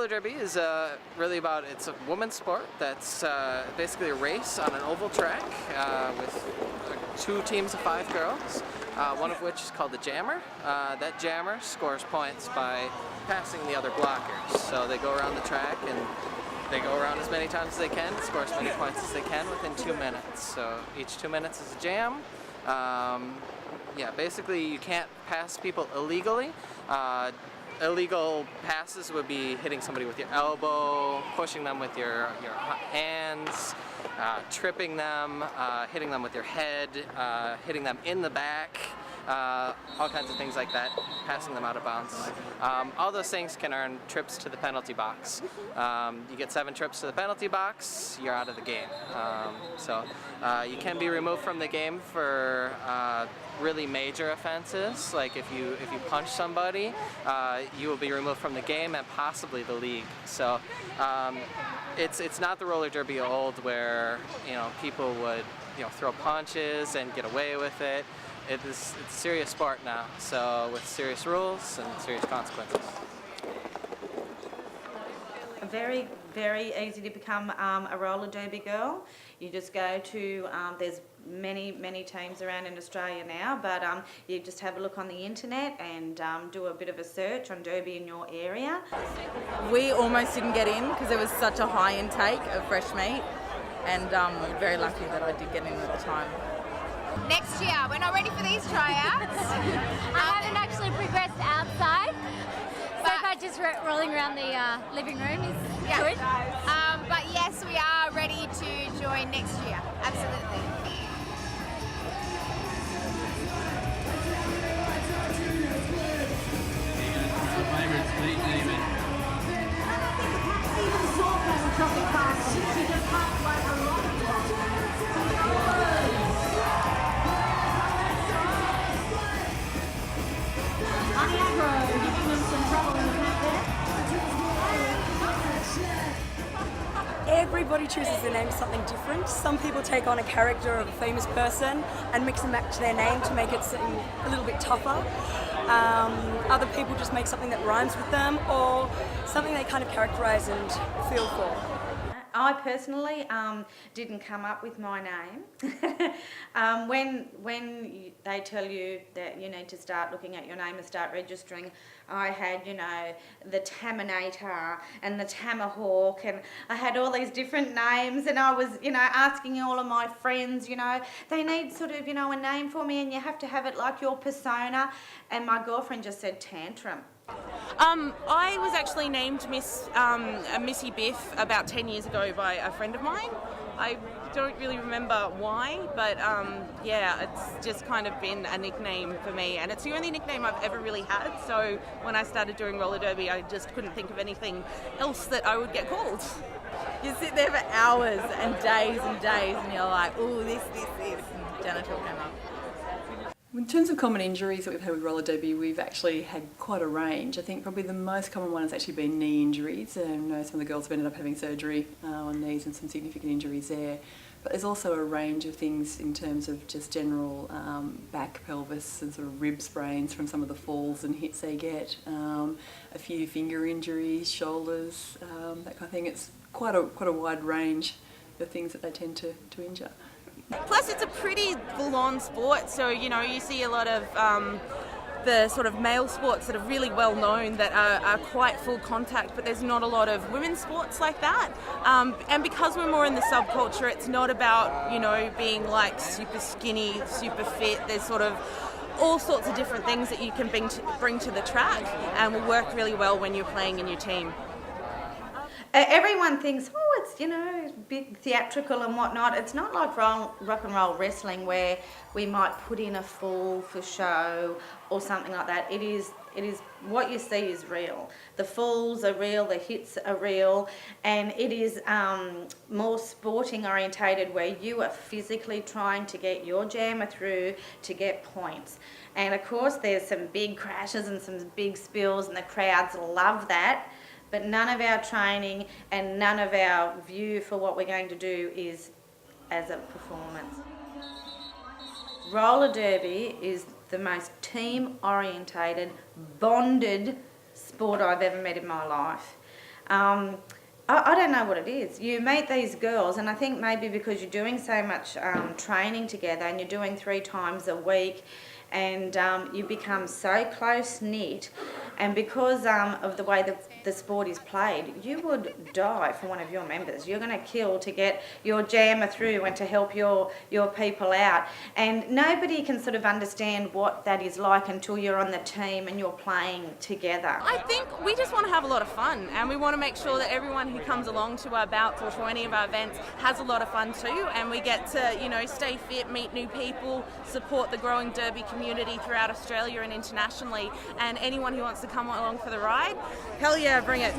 Roller derby is really about, it's a women's sport that's basically a race on an oval track with 2 teams of 5 girls, one of which is called the jammer. That jammer scores points by passing the other blockers. So they go around the track and they go around as many times as they can, score as many points as they can within 2 minutes. So each 2 minutes is a jam. Yeah, basically you can't pass people illegally. Illegal passes would be hitting somebody with your elbow, pushing them with your hands, tripping them, hitting them with your head, hitting them in the back, all kinds of things like that, passing them out of bounds. All those things can earn trips to the penalty box. You get 7 trips to the penalty box, you're out of the game. So you can be removed from the game for really major offenses, like if you punch somebody, you will be removed from the game and possibly the league. So it's not the roller derby of old where people would throw punches and get away with it. It's a serious sport now, so with serious rules and serious consequences. Very, very easy to become a roller derby girl. You just go to, there's many teams around in Australia now, but you just have a look on the internet and do a bit of a search on derby in your area. We almost didn't get in because there was such a high intake of fresh meat, and we're very lucky that I did get in at the time. Next year, we're not ready for these tryouts. I haven't actually progressed outside, so far just rolling around the living room is good. But yes, we are ready to join next year, absolutely. Everybody chooses to name something different. Some people take on a character of a famous person and mix and match their name to make it seem a little bit tougher. Other people just make something that rhymes with them or something they kind of characterize and feel for. I personally didn't come up with my name. When they tell you that you need to start looking at your name and start registering, I had, the Taminator and the Tamahawk, and I had all these different names, and I was, asking all of my friends, they need sort of, a name for me, and you have to have it like your persona, and my girlfriend just said Tantrum. I was actually named Missy Biff about 10 years ago by a friend of mine. I don't really remember why, but yeah, it's just kind of been a nickname for me, and it's the only nickname I've ever really had. So when I started doing roller derby, I just couldn't think of anything else that I would get called. You sit there for hours and days, and you're like, ooh, this, and genital came up. In terms of common injuries that we've had with roller derby, we've actually had quite a range. I think probably the most common one has actually been knee injuries, and some of the girls have ended up having surgery on knees and some significant injuries there. But there's also a range of things in terms of just general back, pelvis and sort of rib sprains from some of the falls and hits they get. A few finger injuries, shoulders, that kind of thing. It's quite a wide range of things that they tend to injure. Plus, it's a pretty full-on sport, so you see a lot of the sort of male sports that are really well known that are quite full contact, but there's not a lot of women's sports like that. And because we're more in the subculture, it's not about being like super skinny, super fit. There's sort of all sorts of different things that you can bring to the track, and will work really well when you're playing in your team. Everyone thinks, it's, big theatrical and whatnot. It's not like rock and roll wrestling where we might put in a fall for show or something like that. It is what you see is real. The falls are real, the hits are real, and it is more sporting orientated where you are physically trying to get your jammer through to get points. And of course there's some big crashes and some big spills, and the crowds love that. But none of our training and none of our view for what we're going to do is as a performance. Roller derby is the most team-orientated, bonded sport I've ever met in my life. I don't know what it is. You meet these girls, and I think maybe because you're doing so much training together and you're doing 3 times a week, and you become so close-knit, and because of the way the sport is played, you would die for one of your members. You're going to kill to get your jammer through and to help your people out. And nobody can sort of understand what that is like until you're on the team and you're playing together. I think we just want to have a lot of fun, and we want to make sure that everyone who comes along to our bouts or to any of our events has a lot of fun too, and we get to, you know, stay fit, meet new people, support the growing derby community throughout Australia and internationally, and anyone who wants to come along for the ride, hell yeah, bring it.